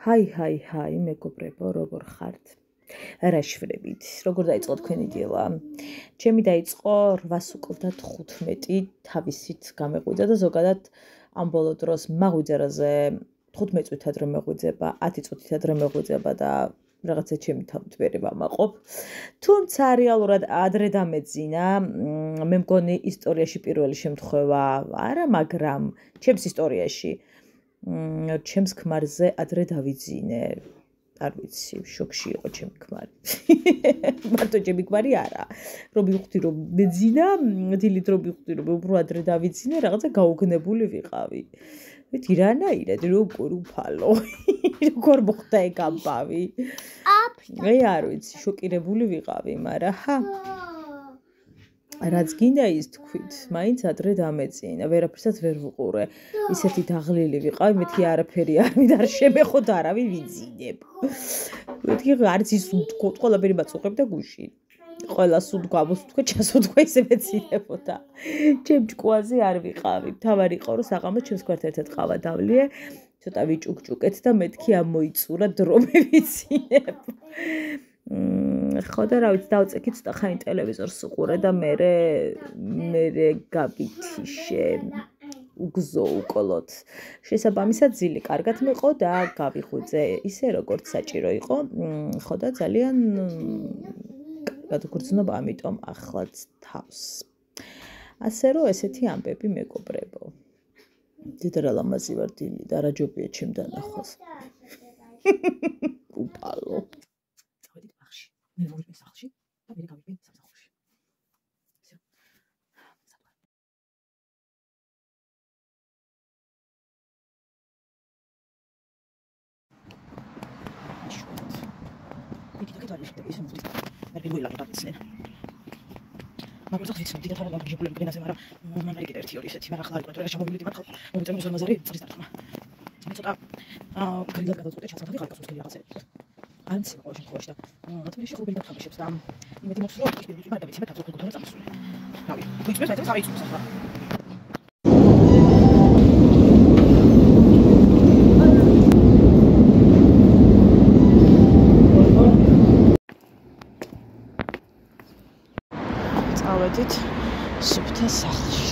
Hi, მეგობრებო, როგორ ხართ? რა შვრებით? როგორ დაიწყო თქვენი დილა? ჩემი დაიწყო 8:15 თავისით გამეღვიძა და ზოგადად ამ ბოლო დროს მაღვიძერაზე 15 წუთად რომ მეღვიძება, 10 წუთით ადრე მეღვიძება და რაღაცა ჩემი თავით ვერ ვამაყობ. თუმცა რეალურად ადრე დამეძინა, მე მგონი ისტორიაში პირველი შემთხვევა არა, მაგრამ ჩემს ისტორიაში ჩემს ქმარზე ადრე დავიძინე. არ ვიცი, შოქში იყო ჩემი ქმარი. მარტო ჩემი ქმარი არა. რომ მივხვდი რომ მეძინა, დილით რომ მივხვდი რომ უფრო ადრე დავიძინე, რაღაცა გაუგნებული ვიყავი. ვეთი რანაირად როგორ უფალო. როგორ მოხდა ეგ ამბავი? მე არ ვიცი, შოკირებული ვიყავი, მაგრამ რაც გინდა ის თქვით, მაინც ადრე დამეძინა, ვერაფერსაც ვერ ვუყურე. ისეთი დაღლილი ვიყავი, მეთქი არაფერი არ მინდა შემეხო და არავინ ვიძინებ. მეთქი არც ის უთქო, ყველაფერი მაწუხებ და გუშინ. ყველას უთქვა, უთქვა, ჩასუთქვა ისე მეცინებოდა. ჩემ ჭკუაზე არ ვიყავი. თავარი იყო რომ საღამოს ჩემს კვარტალთან ყავა დავლიე, ცოტა ვიჭუკჭუკეთ და მეთქი ამოიწურა დრო მე ვიცინებ. ხო და რა ვიცი, დავწექი ცოტა ხანი ტელევიზორს უყურე და მე გაბითიშე. უგზო უკოლოდ. შესაბამისად ძილი კარგად მეყო და გავიღვიძე ისე როგორც საჭირო იყო. ხო და ძალიან კარგად გრძნობ ამიტომ ახლაც თავს. ასე რომ ესეთი ამბები მეგობრებო. დიდი რა ლამაზი ვარ დილი და რა ჯობია ჩემ დანახვას. უფალო. წავედით ბაღში. მე ვორვე სახლში და მე გავიყვე სამსახურში. მაგრამ ზოგადად ვიცი, დიდად არ გამიგებული მგენაზე, მაგრამ მე კიდე ერთი ორი ესეთი, მაგრამ ახლა არ გქონდა, შემოვიდით მათ ხალხ, მომიწევს მოზაზარი, წრის დარტყმა. მე ცოტა გრილად გადავწყვეტე ჩაცალთი ხალხს უცხელი რაღაცები. არ მცირე ყოველ შემთხვევაში და მათმეში ხუბილი დათამაშებს და იმედი მაქვს რომ ის პირველი მაგ ვიცი მე თავზე გქონდა წამსული. რავი, ვიწვევ საერთოდ ავიწვევს ახლა. წავედით სუფთა სახლში.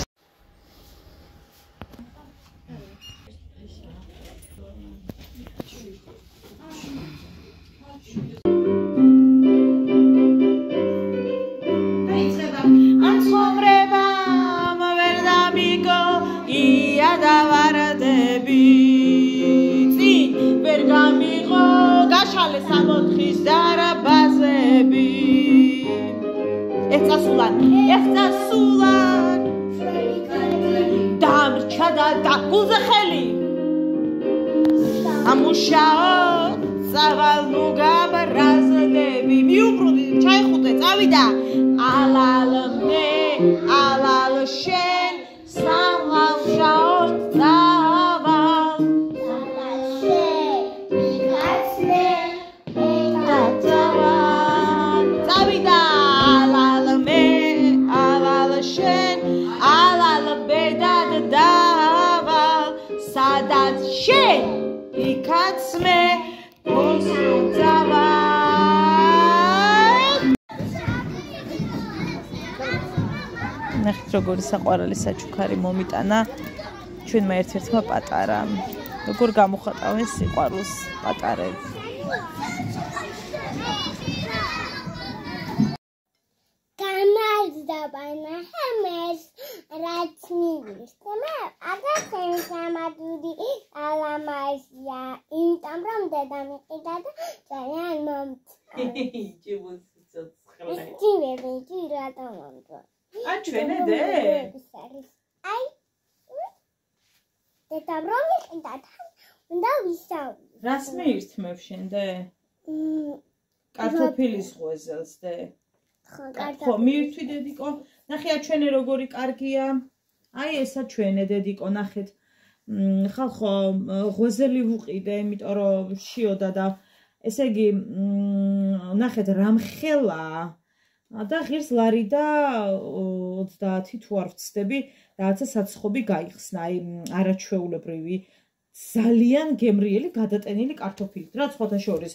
Ეხწასულან დამრჩა და დაგულზე ხელი ამუშაო წავალ მოგაბრაზდები მიუბრუნდი ჩაიხუტე წავიდა ალალ მე ალალ შენ სამალშაო წავალ შენ იქაც მე მოსუძავა ნახეთ როგორი საყვარელი საჩუქარი მომიტანა ჩვენმა ერთ-ერთმა პატარამ როგორ გამოხატავენ სიყვარულს პატარები გამარჯობა ნახემეს რაც მივისწრე აგაცენ სამადური ალამაზია იმიტომ რომ დედა მიყიდა და ძალიან მომწონდა ჯიმოსიცოცხლე რატომ მომწონდა ჩვენედე აი დედა რომ მიყიდა თან უნდა ვისაუბროთ რას მიირთმევ შენდე კარტოფილის ღვეზელს დე ხო მიირთვი დედიკო ნახე ჩვენი როგორი კარგია აი ესა ჩვენი დედიკო ნახეთ ხალხო ღვეზელი ვუყიდე იმიტომ რომ შიოდა და ესე იგი ნახეთ რამხელა და ღირს ლარი და 30 თუ არ ვცდები რაღაცა საცხობი გაიხსნა აი არაჩვეულებრივი ძალიან გემრიელი გადატენილი კარტოფილით. რა სხვათა შორის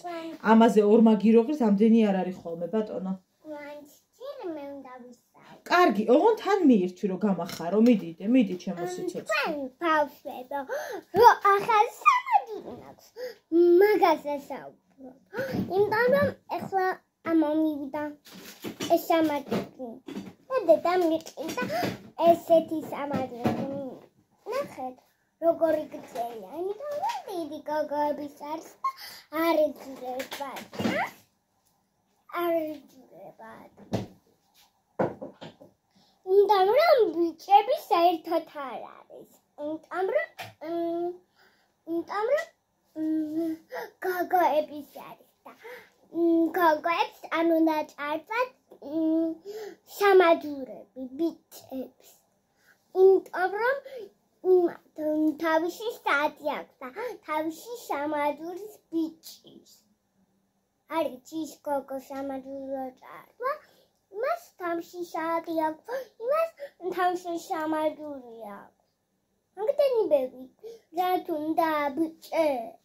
ამაზე ორმა გიროღის ამდენი არ არის ხოლმე ბატონო. მე უნდა ვისწავლო. კარგი, ოღონდ თან მიირთვი რომ გამახარო, მიდი ჩემო სიცოცხლე. ბავშვებო, რომ ახალ სამადური მაქვს. მაგაზე საუბრო. იმიტომ რომ ეხლა ამომივიდა ეს სამადური. და მიყიდა ესეთი სამადური. ნახეთ, როგორი გწელია. იმიტომ რომ დიდი გოგოების არის და არ ეძლებათ. არ ეძლებათ. იმიტომ რომ ბიჭები საერთოდ არ არის. იმიტომ რომ გოგოების არის და გოგოებს არ უნდა წარწათ სამადურები ბიჭებს. იმიტომ რომ თავისი საათი აქვს და თავისი სამადურის ბიჭის. არის ის გოგო სამადურო წარვა. მას თავისი საათი აქვს, იმას თავისი სამადური აქვს. მაგდენი ბები, რაც უნდა ბიჭებს.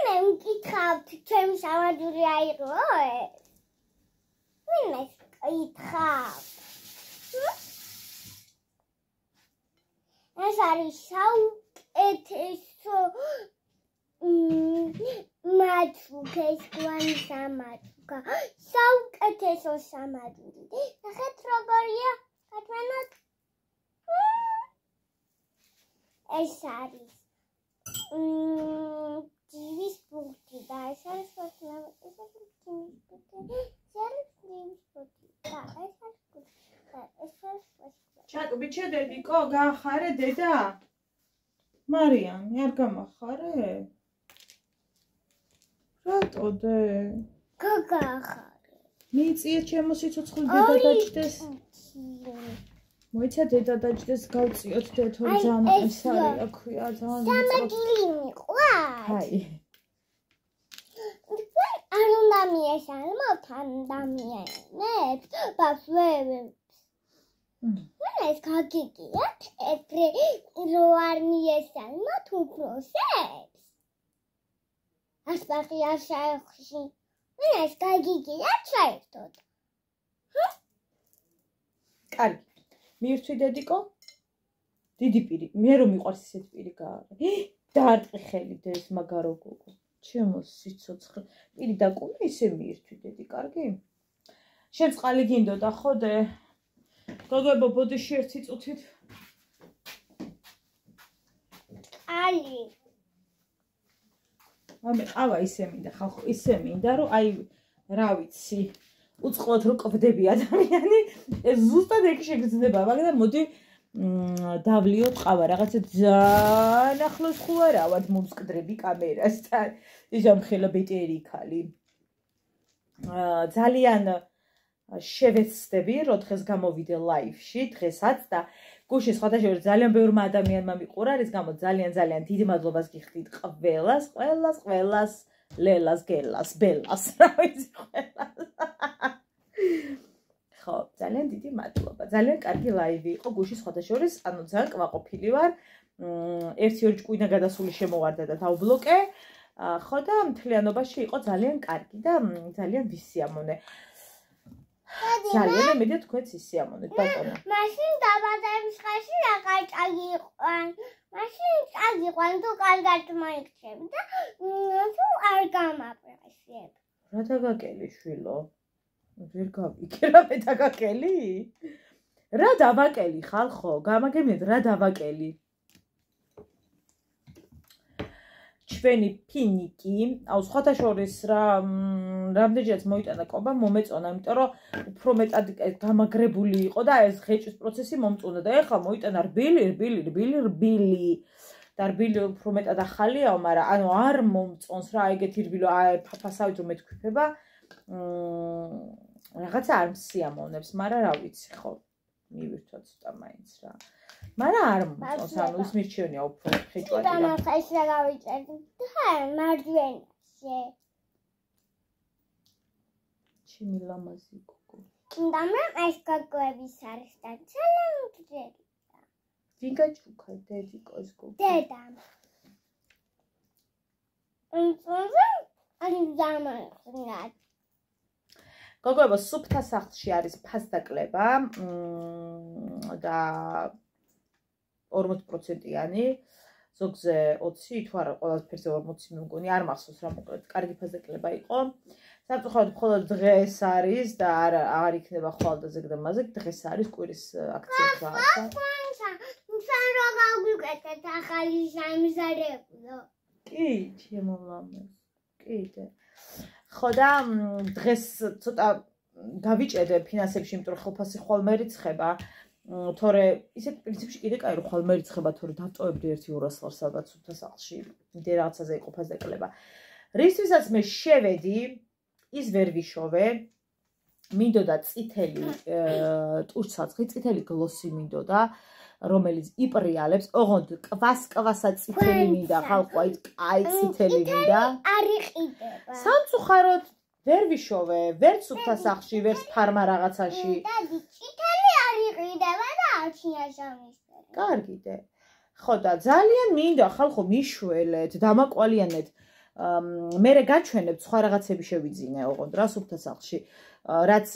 მე მკითხავთ, ჩემი სამადური აიღო ეს? მე მკითხავ. ეს არის საუკეთესო მათუკა ეს გვანი სამადურა. საუკეთესო სამადური. ნახეთ როგორია გათვანოთ. ეს არის ჯივის ბურთი და ეს არის ჩაკბიჩე დედიკო, გაახარე დედა? მარიამი, არ გამახარე? რატო დე? გაგახარე. მიიწიე ჩემო სიცოცხლე დედა დაჭდეს. მოიცა დედა დაჭდეს გავწიოთ დედო ძალიან ეს არის აქვია ძალიან. სამაგილი მიყვარს. აი. არ უნდა მიესალმოთ და მიენებს ბავშვებს. ეს გაგიგიათ ეგრე რო არ მიესალმოთ უფროსებს. ასპარხი არ შეხვში. ეს გაგიგიათ საერთოდ. კარგი. მიირთვი დედიკო? დიდი პირი. მე რომ მიყვარს ისეთ პირი გააღე. დაარტყი ხელი დედის მაგარო გოგო. ჩემო სიცოცხლე. პირი დაკუნე ისე მიირთვი დედი, კარგი? შენ წყალი გინდოდა ხო დე? გოგოებო ბოდიში ერთი წუთით. ალი. მე ყავა ისე მინდა, ხალხო, ისე მინდა, რომ აი რა ვიცი, უწყლოდ რო ყვდები ადამიანი, ეს ზუსტად ეგ შეგრძნება, მაგრამ მოდი დავლიოთ ყავა, რაღაცა ძალიან ახლოს ხო არა, ავად მომსკდრები კამერასთან. იზამხელა ბეტერი ხალი. ძალიან შევეცდები, რომ დღეს გამოვიდე ლაივში, დღესაც და გუშინ სხვადასხვა ძალიან ბევრმა ადამიანმა მიყურა, რის გამო ძალიან დიდი მადლობას გიხდით ყველას, ლელას, გელას, ბელას, რა ვიცი ყველას. ხო, ძალიან დიდი მადლობა. ძალიან კარგი ლაივი იყო გუშინ სხვადასხვა, ანუ ძალიან კმაყოფილი ვარ. 1-2 ჭკვინა გადასული შემოვარდა და დავბლოკე. ხო და მთლიანობაში იყო ძალიან კარგი და ძალიან ვისიამოვნე. ძალიან მედია თქვენც ისიამოვნეთ ბატონო. მაშინ დაბადების ხალხი აღარ წაგიყვან. მაშინ წაგიყვან თუ კარგად მოიქცევ და თუ არ გამაპრესებ. რა დაგაკელი შვილო? ვერ გავიქე რა მე დაგაკელი? რა დავაკელი ხალხო? გამაგებინეთ რა დავაკელი? ჩვენი ფინიკი, აუ სხვათა შორის რამდენჯერაც მოიტანა კობა, მომეწონა, იმიტომ რომ უფრო მეტად გამაგრებული იყო და ეს ღეჭვის პროცესი მომწონდა და ეხლა მოიტანა რბილი და რბილი უფრო მეტად ახალიაო, მაგრამ ანუ არ მომწონს რა ეგეთი რბილი, აი ფაფასავით რომ მეთქვიფება, რაღაცა არ მსიამოვნებს, მაგრამ რა ვიცი ხო, მივირთვა ცოტა მაინც რა. მაგრამ არ მომწონს, ანუ ის მირჩევნია უფრო ხეჭვადი რა. და ეს რა გავიწერდი? და მარჯვენაზე. ჩემი ლამაზი გოგო. და მე ეს გოგოების არის და ძალიან მგზელია. ვინ გაჭუქა დედიკოს გოგო? დედამ. अनि დამახნად. გოგოებო, სუფთა სახლში არის ფასდაკლება და 40%-იანი, ზოგზე 20, თუ არა ყველაფერზე 40 მე მგონი, არ მახსოვს რა მოკლედ, კარგი ფასდაკლება იყო. სამწუხაროდ მხოლოდ დღეს არის და არ იქნება ხვალდაზე და მაზე, დღეს არის კვირის აქციები რაღაცა. სან რა გავიგეთ ახალი სამზარეულო. კი, ჩემო მამას. კიდე. ხო და დღეს ცოტა გავიჭედე ფინანსებში, იმიტომ რომ ხელფასი ხვალ მერიცხება. თორე ისეთ პრინციპში კიდე კაი რომ ხვალ მერიცხება, თორე დავტოვებდი 1 ლარს სადაც სუფთა სახლში. იმდენ რაღაცაზე იყო ფასდაკლება. რისთვისაც მე შევედი, ის ვერ ვიშოვე. მინდოდა წითელი ტურცაცხი, წითელი გლოსი მინდოდა. რომელიც იპრიალებს, ოღონდ კვასა წითელი მინდა, ხალხო, აი წითელი მინდა. არ იყიდება. სამწუხაროდ ვერ ვიშოვე, ვერც სუფთა სახლში, ვერც ფარმა რაღაცაში. დადი, წითელი არ იყიდება და არ შეასამისτερო. კარგიდე. ხო და ძალიან მინდა, ხალხო, მიშველეთ, დამაკვალიანეთ. მე გაჩვენებთ სხვა რაღაცები შევიძინე, ოღონდ რა სუფთა სახლში, რაც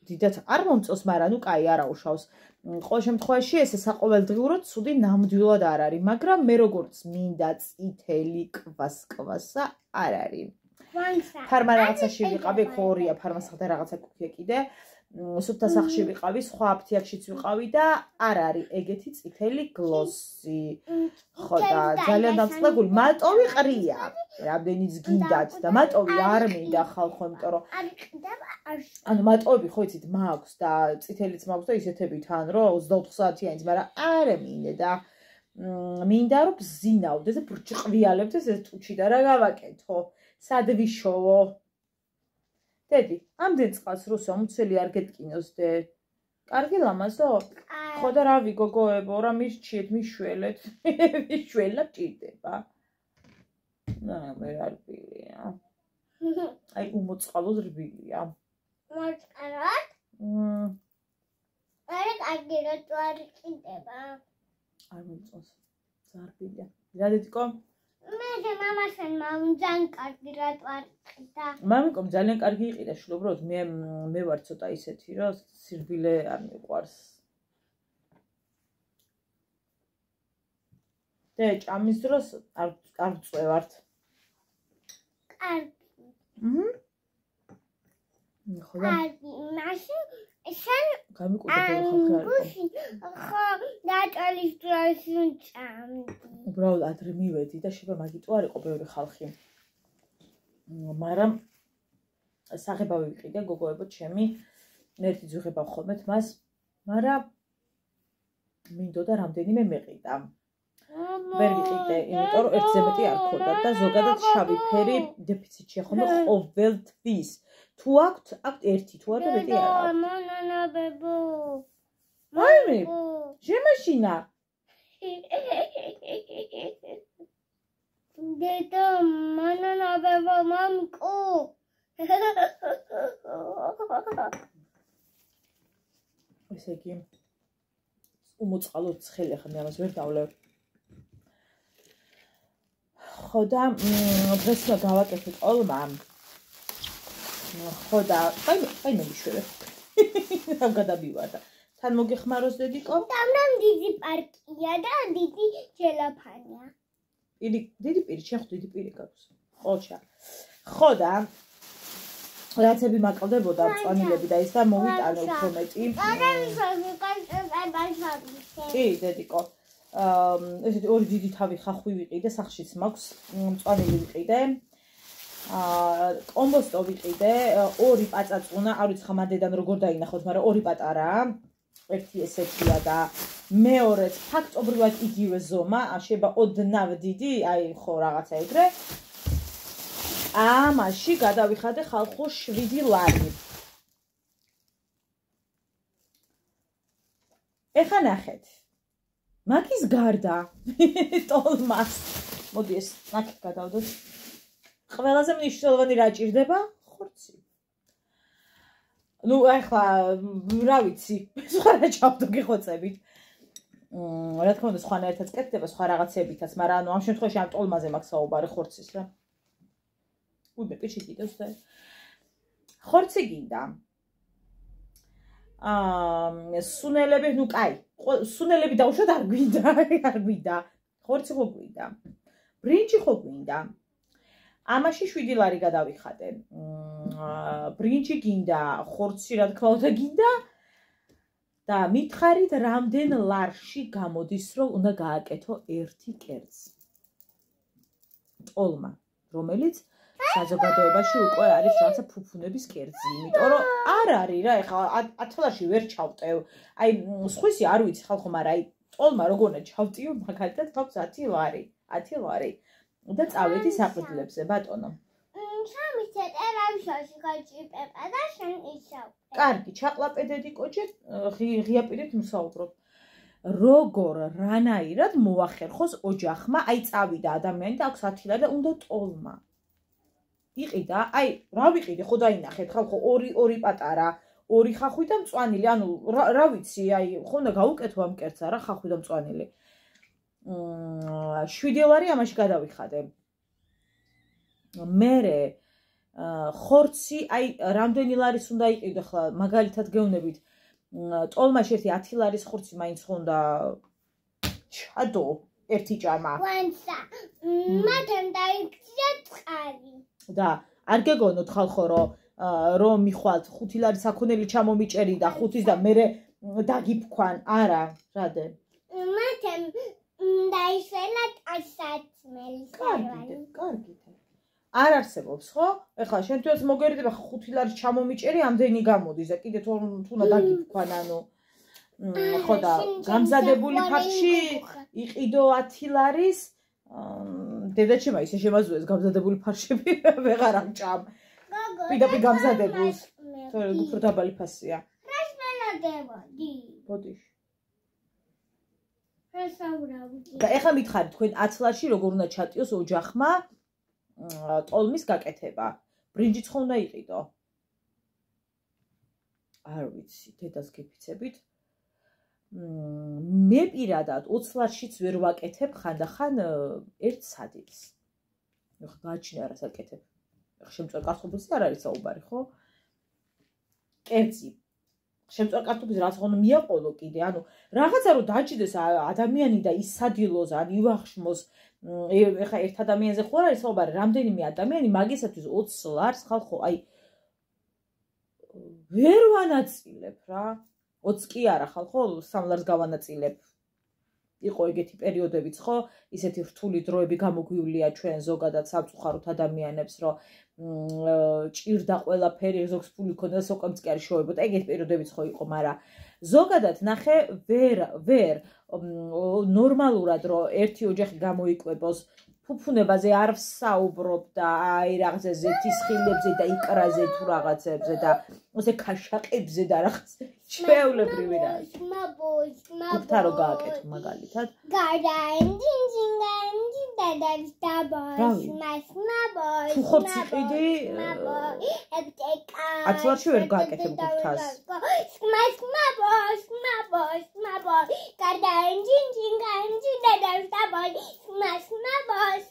დიდად არ მომწონს, მაგრამ კაი არა უშავს. ყოველ შემთხვევაში ესე საყოველთდღიურად ცუდი ნამდვილად არ არის, მაგრამ მე როგორც მინდა წითელი კვასა არ არის. ფარმა რაღაცაში ვიყავი, ხორია ფარმასახ და რაღაცა კუქია კიდე. სუფთა სახლში ვიყავი, სხვა აფთიაქშიც ვიყავი და არ არის ეგეთი წითელი გლოსი. ხო და ძალიან დამწყებული, მატოვი ყრია. რამდენიც გინდათ და მატოვი არ მინდა ხალხო, იმიტომ რომ არ იყიდება, არ ანუ მატოვები ხო იცით მაქვს და წითელიც მაქვს და ისეთები თან რომ 24 საათიანიც, მაგრამ არ მინდა. მინდა რომ ბზინავდეს და ბრჭყვიალებდეს ეს ტუჩი და რა გავაკეთო? სად ვიშოვო? დედი, ამდენ წყალს რუსო მუცელი არ გეტკინოს დე. კარგი ლამაზო? ხო და რავი გოგოებო, რა მირჩიეთ, მიშველეთ. მიშველა ჭირდება. მე არ ვიყია. აი უმოწყალო რბილია. მოწყალოთ? არა, კარგი რატო არ იყიდება? არ მომწონს. ზარბილია. რა დედიკო? მე მამასთან ძალიან კარგი რატო არ იყიდა? მამიკომ ძალიან კარგი იყიდა, შულობროდ, მე ვარ ცოტა ისეთი, რომ სირბილე არ მიყვარს. და ჭამის დროს არ წვევართ. კარგი. ხო და კარგი, მაშინ შენ გამიკვირდა ხალხი. ხო, დაკალის დროს ვჭამდი. უბრალოდ ადრე მივედი და შეიძლება მაგიტო არ იყო ბევრი ხალხი. მაგრამ საღებავი ვიყიდე გოგოებო ჩემი, ერთი ძუღება ხოლმე მას, მაგრამ მინდოდა რამდენიმე მეყიდა. ვერ ვიყიდე, იმიტომ რომ ერთზე მეტი არ ქონდა და ზოგადად შავი ფერი დეფიციტია ხოლმე ყოველთვის. თუ აქვთ ერთი, თუ არა მეტი არ აქვს. მონანაბებო. მაიმი, შემაშინა. დედა, მონანაბებო, მამკო. ესე იგი უმოწყალო ცხელი ხარ, მე ამას ვერ დავლევ. ხო და დღეს გავაკეთე ყოლმა. ხო და აი მე მიშვერე. რა გადავივარდა. თან მოგეხმაროს დედიკო? დამნამ დიდი პარკია და დიდი ჯელაფანია. დიდი პირი, შენ ხო დიდი პირი გაქვს. ყოჩა. ხო და რაცები მაკლდებოდა წვანილები და ის და მოვიტანე უფრო მეტი. კი, დედიკო. ესეთი ორი დიდი თავი ხახვი ვიყიდე, სახშიც მაქვს, მწვანილი ვიყიდე. კომბოსტო ვიყიდე, ორი პაწაწუნა, არ ვიცი ხა მანდედან როგორ დაინახოთ, მაგრამ ორი პატარაა. ერთი ესეთია და მეორეც ფაქტობრივად იგივე ზომა, შეიძლება ოდნავ დიდი, აი ხო რაღაცა ეგრე. ამაში გადავიხადე ხალხო 7 ლარი. ეხა ნახეთ. მაგის გარდა ტოლმას. მოდი ეს ნახეთ გადავდოთ. ყველაზე მნიშვნელოვანი რა ჭირდება? ხორცი. ნუ ახლა რა ვიცი, სხვა რა ჩავდო გიხოცებით. რა თქმა უნდა სხვანაირთაც კეთდება სხვა რაღაცებითაც, მაგრამ ამ შემთხვევაში ამ ტოლმაზე მაქვს საუბარი ხორცის რა. უბე პირში კიდევ ვსწრებ. ხორცი გინდა. სუნელები, ნუ კაი, სუნელები დაუშვათ არ გვინდა. ხორცი ხო გვინდა. ბრინჯი ხო გვინდა. ამაში 7 ლარი გადავიხადე. ბრინჯი გინდა, ხორცი რა თქმა უნდა გინდა. და მითხარით რამდენ ლარში გამოდის რომ უნდა გააკეთო ერთი კერძი. ტოლმა, რომელიც საზოგადოებაში უკვე არის რაღაცა ფუფუნების კერძი, იმიტომ რომ არ არის რა, ეხლა 10 ლარში ვერ ჩავტევ. აი სხვისი არ ვიცი ხალხო, მაგრამ აი ტოლმა როგორ ჩავტიო, მაგალითად გვაქვს 10 ლარი. 10 ლარი. და წავედი საყიდლებზე, ბატონო. სამიცეთ ერავისაში გაჭიპება და შენ ისავ. კარგი, ჩაყლაპედედი კოჭე, ღია პირით მსაუბრობ. როგორ რანაირად მოახერხოს ოჯახმა, აი წავიდა ადამიანი და აქვს 10 ლარი და უნდა ტოლმა. იყიდა, აი, რა ვიყიდე, ხო დაინახეთ, ხალხო, ორი პატარა, ორი ხახვი და მწვანილი, ანუ რა ვიცი, აი, ხო უნდა გავუკეთო ამ კერძს არა, ხახვი და მწვანილი. 7 ლარი ამაში გადავიხადე. მერე ხორცი, აი, რამდენი ლარის უნდა იყიდო, ხლა მაგალითად გეუბნებით, ტოლმაში ერთი 10 ლარის ხორცი მაინც ხონდა ჩადო ერთი ჭამა. ვანსა, მათემ დაიქცია წყალი. და არ გეგონოთ ხალხო, რომ მიხვალთ 5 ლარის საქონელი ჩამომიჭერი და 5-ის და მერე დაგიფქვან, არა, რადე. მათემ დაიშველა ტანსაცმელის კარგი, კარგი. არ არსებობს, ხო? ეხლა შენ თვითონ მოგერიდება 5 ლარის ჩამომიჭერი, ამდენი გამოდის და კიდე თუნა დაგიფქვან, ანუ ხო და გამზადებული ფარში იყიდო 10 ლარის დედაჩემა ისე შემაზუეს გამზადებული ფარშები ვეღარ ამჭამ. პირდაპირ გამზადებულს. თორე უფრო დაბალი ფასია. რას მელოდებოდი? ბოდიში. რასაურავდი? და ეხლა მითხარით თქვენ 10 ლარში როგორ უნდა ჩატიოს ოჯახმა ტოლმის გაკეთება. ბრინჯიც ხო უნდა იყიდო? არ ვიცი, დედას გეფიცებით. მე პირადად 20 ლარშიც ვერ ვაკეთებ ხანდახან ერთ სადილს. ეხლა გააჩინე არას აკეთებ. ეხლა შემწვარ კარტოფილზე არ არის საუბარი, ხო? კერძი. შემწვარ კარტოფილზე რაც ხომ მიაყოლო კიდე, ანუ რაღაცა რომ დაჭიდეს ადამიანი და ისადილოს, ან ივახშმოს, ეხლა ერთ ადამიანზე ხო არის საუბარი, რამდენიმე ადამიანი მაგისათვის 20 ლარს ხალხო, აი ვერ ვანაწილებ რა. 20 კი არა ხალხო, 3 ლარს გავანაწილებ. იყო ეგეთი პერიოდებიც, ხო? ისეთი რთული დროები გამოგვივლია ჩვენ ზოგადად სამწუხაროდ ადამიანებს, რომ ჭირდა ყველაფერი, ზოგს ფული ქონდა, სოკამც კი არ შევებოდა. ეგეთი პერიოდებიც ხო იყო, მაგრამ ზოგადად ნახე ვერ ნორმალურად რომ ერთი ოჯახი გამოიკვებოს, ფუფუნებაზე არ ვსაუბრობ და აი რაღაცა ზეთის ხილებზე და იკრაზე თუ რაღაცებზე და ოსე ქაშაყებზე და რაღაც ჩვეულებრივი რა. გუფთა რო გააკეთო მაგალითად. გარდაენჯინჯინგანჯი დადავს დაბოს, მასმაბოს. თუ ხორცი ყიდი 10 ლარში ვერ გააკეთებ გუფთას. მასმაბოს, მასმაბოს. გარდაენჯინჯინგანჯი დადავს დაბოს, მასმაბოს.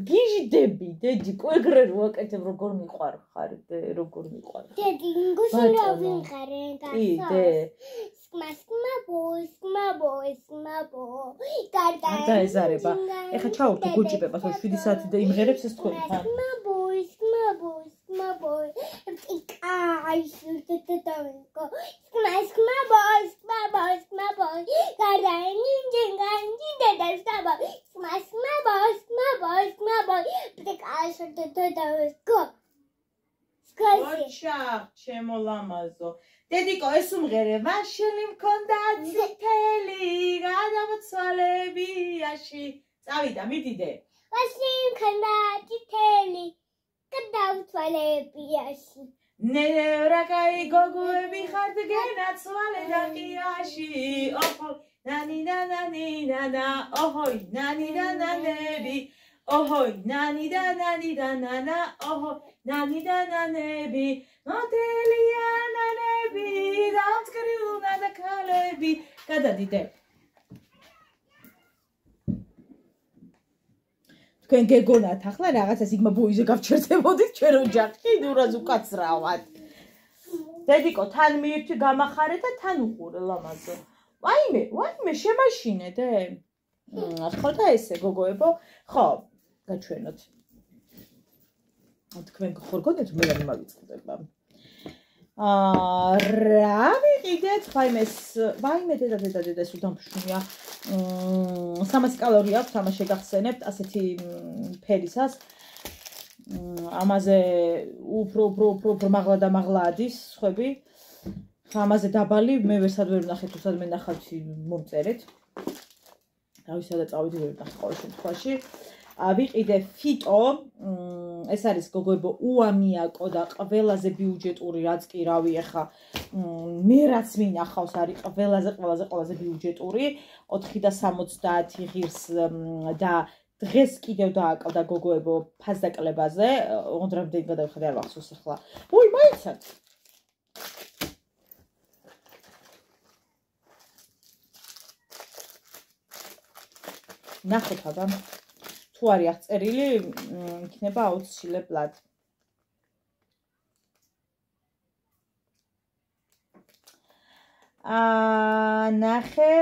გიჟდები, დედი, კუეგრე რო აკეთებ, როგორ მიყვარხარ, როგორ მიყვარ. დედი, გუშინ რა ვინყარე, გასო. სკმასკმაბო. გარდა ეზარება. ეხა ჩაურთო გუჭიპებას 7 საათი და იმღერებს ეს თქვენ ხარ. სკმაბო. აი, შუტეტავენკო. სკმასკმაბო. გარდა ენჯინჯინგანჯი დედას დაბა. სკმასკმაბო. აი, შუტეტავენკო. ოჩა, ჩემო ლამაზო. დედიკო, ეს უმღერე, ვაშელი მქონდა წითელი, გადავცვალებიაში. წავიდა, მიდიდე. ვაშელი მქონდა წითელი, გადავცვალებიაში. ნერაკაი გოგოები ხართ გენაცვალე და ყიაში. ოჰო, ნანი, ოჰოი, ნანი და ნანები. ოჰოი ნანი და ნანა ოჰო ნანი და ნანები მოდელია ნანები დამწკრივუნა და ქალები გადადიდე თქვენ გეგონათ ახლა რაღაცას იგმა ბოიზე გავჩერდებოდით ჩვენ ოჯახი ნურაზ უკაცრავად დედიკო თან მიირთვი გამახარე და თან უყურე ლამაზო ვაიმე შემაშინე ხო და ესე გოგოებო ხო გაჩვენოთ თქვენ ხორგონეთ მე არ მავიწყდება რა ვიყიდეთ ვაიმე დედა სულ დამფშუნია 300 კალორია აქვს ამას შეგახსენებთ ასეთი ფერისას ამაზე უფრო მაღლა და მაღლა ადის სხვები ამაზე დაბალი მე ვერსად ვერ ვნახეთ უსად მე ნახავთ მომწერეთ დავისა და წავიდი ვერ ვნახე ყოველ შემთხვევაში ვიყიდე ფიტო ეს არის გოგოებო უამიაკო და ყველაზე ბიუჯეტური რაც კი რავი ახლა მე რაც მინახავს არის ყველაზე ბიუჯეტური 4.70 ღირს და დღეს კიდევ დააკავდა გოგოებო ფასდაკლებაზე ონდრამდე გადავიხადე არ ვახსოვს ახლა მაიცად ნახოთ აბა თუ არის აღწერილი იქნება აუცილებლად ნახე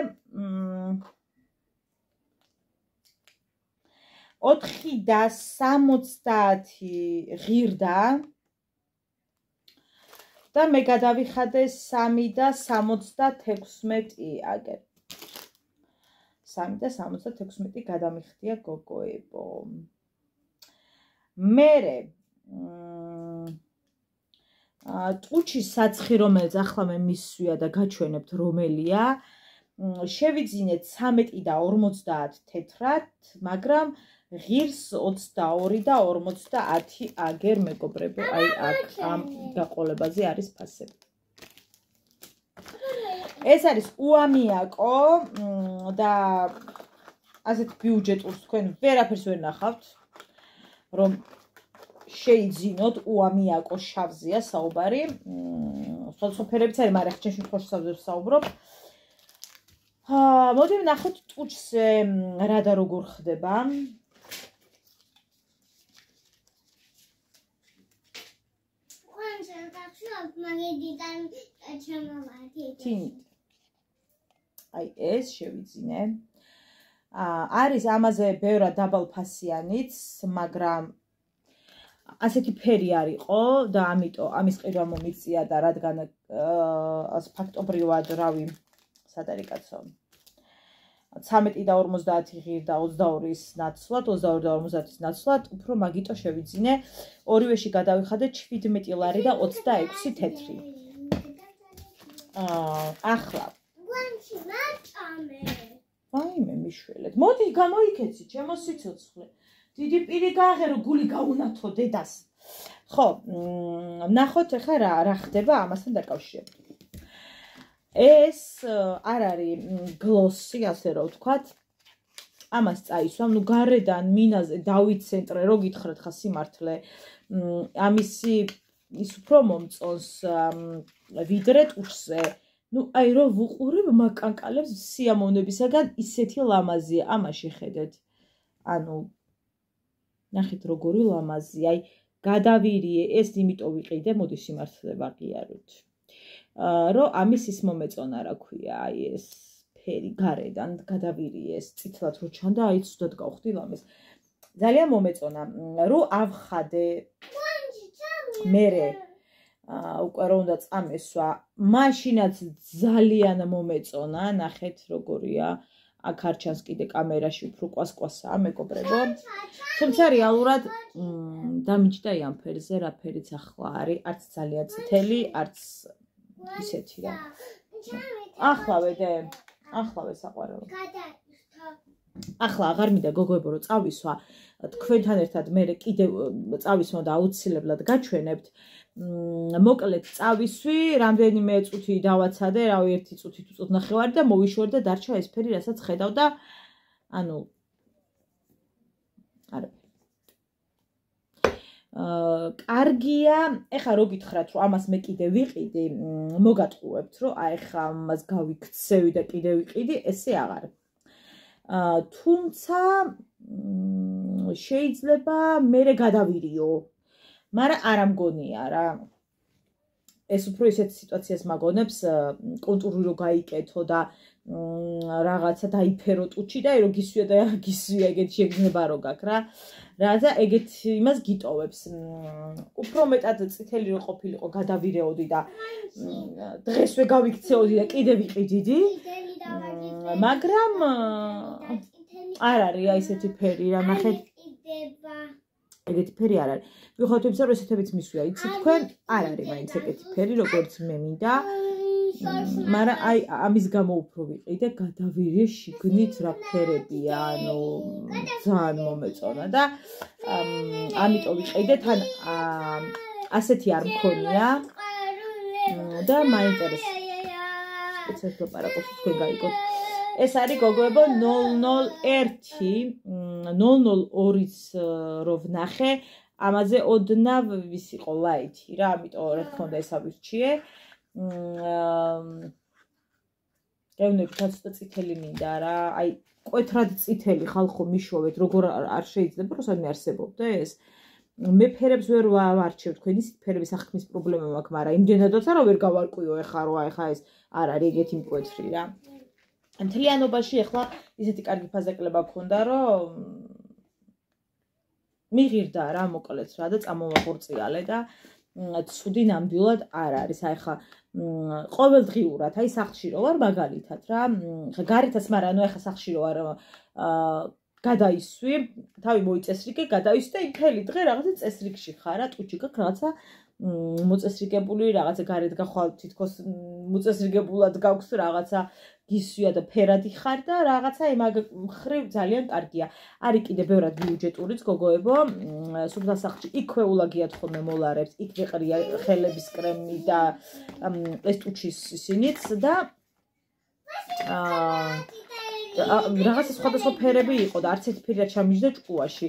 4.70 ღირდა და მე გადავიხადე 3.76 აგერ 3.76 გადამიხდია გოგოებო მერე ტუჩის საცხი რომელიც ახლა მე მისვია და გაჩვენებთ რომელია შევიძინეთ 13 და 50 თეთრად მაგრამ ღირს 22 და 50 აგერ მეგობრებო აი აქ ამ გაყოლებაზე არის ფასები ეს არის უამიაკო და ასეთ ბიუჯეტურს თქვენ ვერაფერს ვერ ნახავთ რომ შეიძინოთ უამიაკო შავზეა საუბარი სხვადასხვა ფერებიც არის მაგრამ ჩემ შემთხვევაში შავზეებს საუბრობ მოდი ვნახოთ ტუჩზე რა და როგორ ხდება აი ეს შევიძინე არის ამაზე ბევრად დაბალფასიანიც მაგრამ ასეთი ფერი არისო და ამიტომ ამის ყიდვა მომიწია და რადგან ფაქტობრივად რავი სად არის კაცო 13 და 50 ღირ და 22-ის ნაცვლად 22 და 50-ის ნაცვლად უფრო მაგიტო შევიძინე ორივეში გადავიხადე 17 ლარი და 26 თეთრი ახლა ვაიმე მიშველეთ მოდი გამოიქეცი ჩემო სიცოცხლე დიდი პირი გააღერო გული გაუნათო დედას ხო ნახოთ ახლა რა ხდება ამასთან დაკავშირებით ეს არ არის გლოსი ასე რომ ვთქვათ ამას წაისვამ ნუ გარედან მინაზე დავიცენტრე რო გითხრათ ხა სიმართლე ამისი ის უფრო მომწონს ვიდრე ტუშზე ნუ აი რო ვუყურებ მაკანკალებს სიამოვნებისაგან ისეთი ლამაზია ამაში ხედეთ ანუ ნახეთ როგორი ლამაზი აი გადავირიე ეს იმიტომ ვიყიდე მოდი სიმართლე ვაღიაროთ რომ ამის ის მომეწონა რა ქვია აი ეს ფერი გარედან გადავირიე ეს წითლად რო ჩანდა აი ცუდად გავხდი ლამაზ ძალიან მომეწონა რომ ავხადე მერე უკვე რომ უნდა წამესვა მაშინაც ძალიან მომეწონა ნახეთ როგორია აქ არ ჩანს კიდე კამერაში უფრო კვასკვასაა მეგობრებო თუმცა რეალურად დამიჯდა ამ ფერზე რა ფერიც ახლა არის არც ძალიან წითელი არც ისეთი რა ახლავე საყვარელო ახლა აღარ მინდა გოგოებო რომ წავისვა თქვენთან ერთად მე კიდევ წავისვა და აუცილებლად გაჩვენებთ მოკლედ წავისვი რამდენიმე წუთი დავაცადე რავი ერთი წუთი თუ წუთ ნახევარი და მოვიშვერ და დარჩა ეს ფერი რასაც ხედავ და ანუ არაფერი. კარგია, ეხლა რო გითხრათ, რომ ამას მე კიდე ვიყიდი, მოგატყუებთ, რომ აი ეხლა ამას გავიქცევი და კიდე ვიყიდი, ესე აღარ. თუმცა შეიძლება მერე გადავირიო, მაგრამ არ ამგონია რა. ეს უფრო ისეთ სიტუაციას მაგონებს, კონტური რო გაიკეთო და რაღაცა დაიფერო ტუჩი და რო გისვია და გისვია, ეგეთ შეგნება რო გაქვს რა. რაღაცა ეგეთ იმას გიტოვებს. უფრო მეტად წითელი რო ყოფილიყო, გადავირეოდი და დღესვე გავიქცეოდი და კიდე ვიყიდიდი. მაგრამ არ არის აი ესეთი ფერი რა, ნახეთ. ეგეთი ფერი არ არის. ვიხოთ იმისა, რომ ესეთებიც მისვია, იცით თქვენ, არ არის მაინც ეგეთი ფერი, როგორც მე მინდა. მაგრამ აი ამის გამო უფრო ვიყიდე, გადავირიე შიგნით რა ფერებია, ანუ ძალიან მომეწონა და ამიტომ ვიყიდე, თან ასეთი არ მქონია და მაინტერესებს. ეცეთ ლაპარაკობს თქვენ გაიგოთ. ეს არის გოგოებო 001 002-ს რო ვნახე, ამაზე ოდნავ ვის იყო ლაითი რა, ამიტომ რა თქმა უნდა ეს ავირჩიე. გეუბნებათ ცოტა წითელი მინდა რა, აი კვეთრად წითელი ხალხო მიშოვეთ, როგორ არ შეიძლება რომ სადმე არსებობდეს. მე ფერებს ვერ ვარჩევ, თქვენ ისეთ ფერების ახქმის პრობლემა მაქვს, მაგრამ იმდენადაც არა ვერ გავარკვიო ეხლა რომ აი ხა ეს არ არის ეგეთი მკვეთრი რა. მთლიანობაში ახლა ისეთი კარგი ფაზაკლება გქონდა, რომ მიღირდა რა მოკლედ რა და წამოვაღურწიალე და ცუდი ნამდვილად არ არის. აი ხა ყოველდღიურად, აი სახლში რო ვარ მაგალითად რა, გარეთაც, მაგრამ ანუ ახლა სახლში რო ვარ გადაისვი, თავი მოიწესრიგე, გადაისვი და მთელი დღე რაღაცა წესრიგში ხარ რა, ტუჩი გაქვს რაღაცა მოწესრიგებული რაღაცა გარეთ გახვალ თითქოს მოწესრიგებულად გაქვს რაღაცა გისვია და ფერადი ხარ და რაღაცა იმაგ მხრივ ძალიან კარგია. არის კიდე ბევრად ბიუჯეტურიც გოგოებო, სუფთა სახლში იქვე ულაგიათ ხოლმე მოლარებს, იქვე ყრია ხელების კრემი და ეს ტუჩის ისინიც და რაღაცა სხვადასხვა ფერები იყო და არც ერთი ფერი არ ჩამიჯდა ჭკუაში.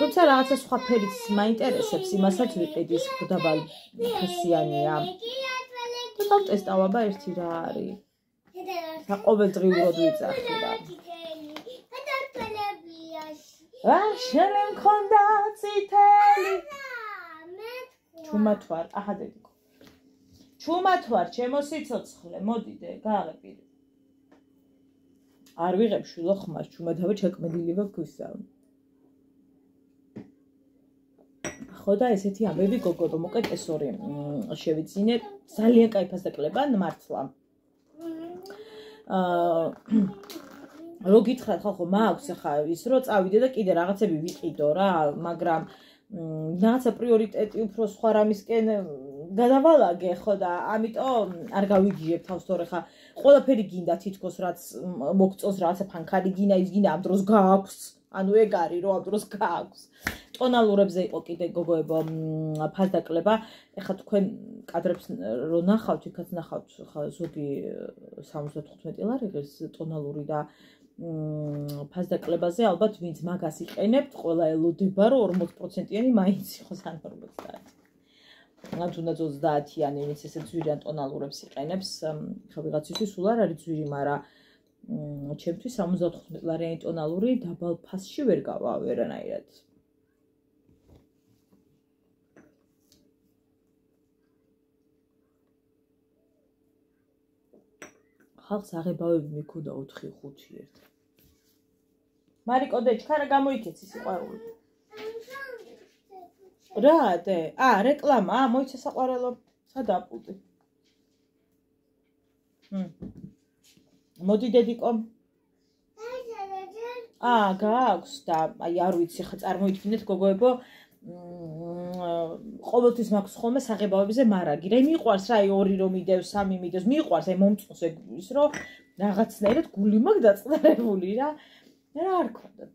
თუმცა რაღაცა სხვა ფერიც მაინტერესებს, იმასაც ვიყიდი, ის დაბალი ფასიანია. და დავტესტავ ერთი რა არის. და ყოველდღიურად ვიწახი რა. შენ მქონდა წითელი. ჩუმად ვარ, აჰა დედიკო. ჩუმად ვარ, ჩემო სიცოცხლე, მოდიდე, გააღებინე. არ ვიღებ შვილო ხმას, ჩუმადავე ჩაკმედილი ვაქვისა. ხო და ესეთი ამბები გოგო, მოკეთ ეს ორი შევიძინე, ძალიან კაი ფასაკლება მართლა. რო გითხრათ ხალხო, მაქვს ახლა ის რო წავიდე და კიდე რაღაცები ვიყიდო რა, მაგრამ რაღაცა პრიორიტეტი უფრო სხვა რამისკენ გადავალაგე ხო და ამიტომ არ გავიგიებ თავს თორე ხა ყველაფერი გინდა თითქოს რაც მოგწონს რაღაცა ფანქარი გინდა ის გინდა ამ დროს გააქვს ანუ ეგ არის რომ ამ დროს გააქვს ტონალურებზე იყო კიდე გოგოებო ფასდაკლება ეხლა თქვენ კადრებს რო ნახავთ იქაც ნახავთ ხა ზოგი 75 ლარი ღირს ტონალური და ფასდაკლებაზე ალბათ ვინც მაგას იყენებთ ყველა ელოდება რომ 40%-იანი მაინც იყოს ან 50. ან თუნდაც 30-იანი ვინც ესე ძვირიან ტონალურებს იყენებს ხა ვიღაცისთვის სულ არ არის ძვირი მაგრამ ჩემთვის 75 ლარიანი ტონალური დაბალ ფასში ვერ გავა ვერანაირად ხალხს აღებავები მიქონდა 4-5 ერთ მარიკო დე ჩქარა გამოიქეცი სიყვარული რა დე რეკლამა მოიცა საყვარელო სადაა პულტი მოდი დედიკო გააქვს და აი არ ვიცი ხა წარმოიდგინეთ გოგოებო ყოველთვის მაქვს ხოლმე საღებავებზე მარაგი რა მიყვარს რა აი 2 რომ მიდევს 3 მიდევს მიყვარს აი მომწონს ეგ ის რომ რაღაცნაირად გული მაქვს დაწყდარებული რა არ გქონდათ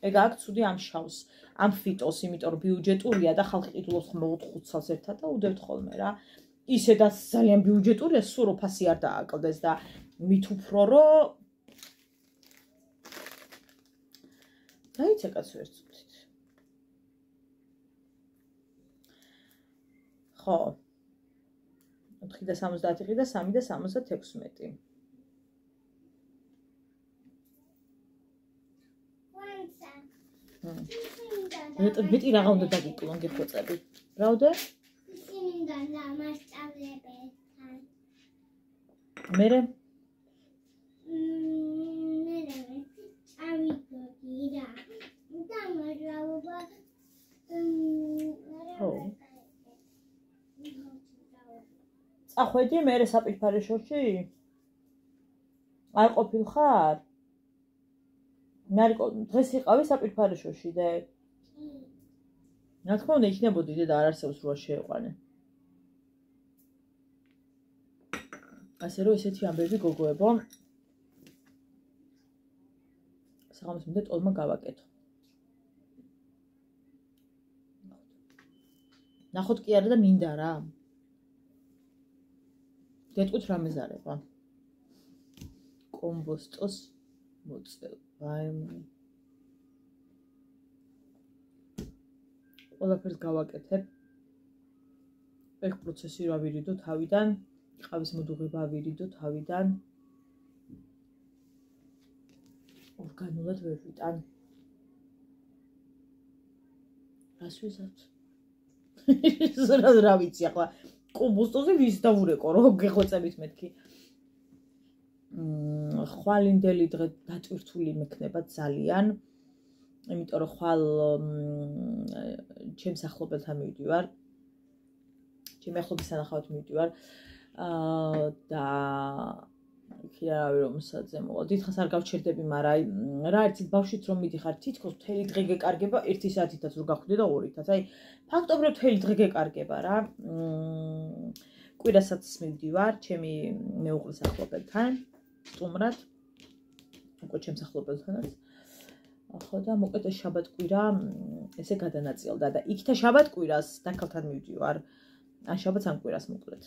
ეგ აქ ცუდი ამ შავს ამ ფიტოს იმიტომ რომ ბიუჯეტურია და ხალხი ყიდულობს ხოლმე 4-5 წელს ერთად და უდევთ ხოლმე რა ისედაც ძალიან ბიუჯეტურია სულ რო ფასი არ დააკლდეს და მით უფრო რომ დაიცე კაცო ერთ წუთით. ხო. 4 და 70 და 3 და 76. მეტი რაღა უნდა დაგიკლონ გეხოცები. რა უნდა? მინდა დამასწავლებელთან. მერე? წავიდოდი რა. და მრავლობა წახვედი მერე საპირფარეშოში? არ ყოფილხარ? დღეს იყავი საპირფარეშოში და რა თქმა უნდა იქნებოდი და არ არსებობს რა შეეყვანე. ასე რომ ესეთი ამბები გოგოებო საღამოს მინდა ტოლმა გავაკეთო. ნახოთ კი არა და მინდა რა. გეტყვით რა მეზარება. კომბოსტოს მოწევ. ვაიმე. ყველაფერს გავაკეთებ. ეგ პროცესი რა ვირიდო თავიდან, ყავის მოდუღება ვირიდო თავიდან. ორგანულად ვერ ვიტან. რას ვიზავთ? რა ვიცი ახლა კომბოსტოზე ვის დავურეკო რომ გეხოცებით მეთქი. ხვალინდელი დღე დატვირთული მექნება ძალიან. იმიტომ რომ ხვალ ჩემს ახლობელთან მივდივარ. ჩემი ახლობის სანახავად მივდივარ. და იქირავი რომ სადზე მოვალ. დიდხანს არ გავჩერდები, მაგრამ რა ერთი ბავშვით რომ მიდიხარ, თითქოს მთელი დღე გეკარგება 1 საათითაც რო გახვიდე და 2-ითაც. აი, ფაქტობრივად მთელი დღე გეკარგება რა. კვირასაც მივდივარ ჩემი მეუღლის ახლობელთან, სტუმრად. უკვე ჩემს ახლობელთანაც. ხო და მოკეთე შაბათ-კვირა ესე გადანაწილდა და იქთა შაბათ-კვირას დაქალთან მივდივარ. ან შაბათს ან კვირას მოკლედ.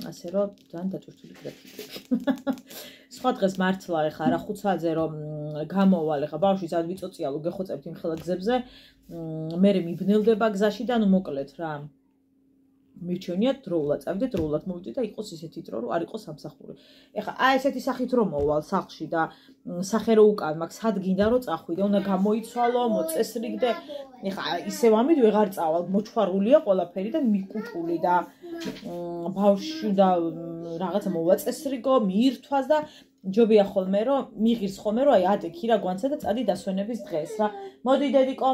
ასე რომ ძალიან დაწურთული გრაფიკი. სხვა დღეს მართლა ეხა რა 5 საათზე რომ გამოვალ ეხა ბავშვი სად ვიწოციალო გეხოცებთ იმ ხელა გზებზე. მე მიბნელდება გზაში და ნუ მოკლედ რა. მირჩენიათ დროულად წავიდეთ, დროულად მოვიდეთ და იყოს ისეთი დრო, რომ არ იყოს სამსახური. ეხა აი ესეთი სახით რომ მოვალ სახლში და სახე რო უკან მაქვს, სად გინდა რომ წახვიდე, უნდა გამოიცვალო, მოწესრიგდე. ეხა ისევ ამით ვეღარ წავალ, მოჩვარულია ყველაფერი და მიკუჭული და ბავშვი და რაღაცა მოვაწესრიგო, მიირთვას და ჯობია ხოლმე რომ მიღირს ხოლმე რომ აი ადე ქირა გვანცა და წადი დასვენების დღეს რა. მოდი დედიკო.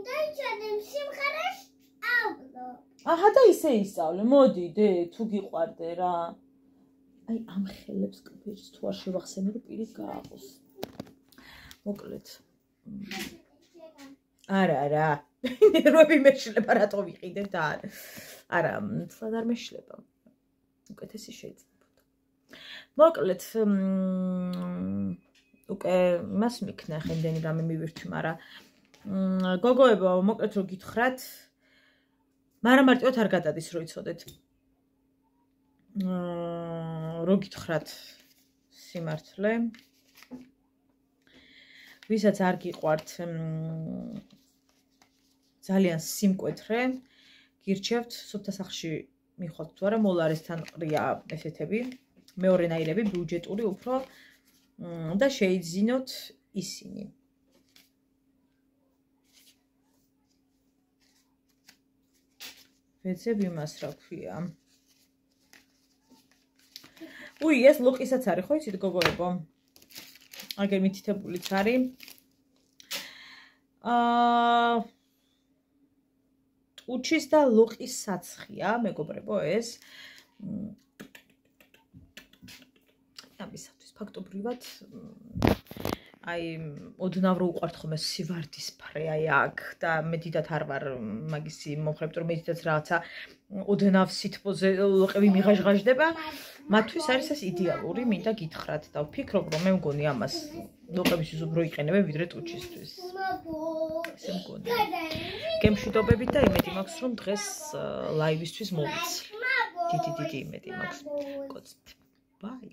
დაიჭადე სიმხარეს ავდო. აჰა და ისე ისწავლე. მოდი დე, თუ გიყვარდე რა. აი ამ ხელებს კბილს თუ არ შევახსენე რომ პირი გააყოს. მოკლედ. არა. ნერვები მეშლება რატო ვიყიდე და არა, თლად არ მეშლება. უკეთესი შეიძლება. მოკლედ უკვე მას მიქნა ხენდენი რამე მივირთვი, მაგრამ გოგოებო, მოკლედ რო გითხრათ, მაგრამ მარტივად არ გადადის რო იცოდეთ. რო გითხრათ სიმართლე. ვისაც არ გიყვართ ძალიან სიმკვეთრე, გირჩევთ სუფთა სახლში მიხვალთ თუ არა, მოლარესთან ყრია ესეთები, მეორენაირები, ბიუჯეტური უფრო და შეიძინოთ ისინი. ვეცებ იმას რა ქვია. ეს ლოყისაც არის ხო იცით გოგოებო? აგერ მითითებულიც არის. ტუჩის და ლოყის საცხია, მეგობრებო, ეს. ამისათვის ფაქტობრივად აი ოდნავ რო უყვართ ხოლმე სივარდის ფრე აი აქ და მე დიდად არ ვარ მაგისი მომხრებთ რომ მე დიდად რაღაცა ოდნავ სითბოზე ლოყები მიღაჟღაჟდება მათთვის არის ეს იდეალური მინდა გითხრათ და ვფიქრობ რომ მე მგონი ამას ლოყებისთვის უფრო იყენებენ ვიდრე ტუჩისთვის ესე მგონი გემშვიდობებით და იმედი მაქვს რომ დღეს ლაივისთვის მოვიცი დიდი იმედი მაქვს კოცით ბაი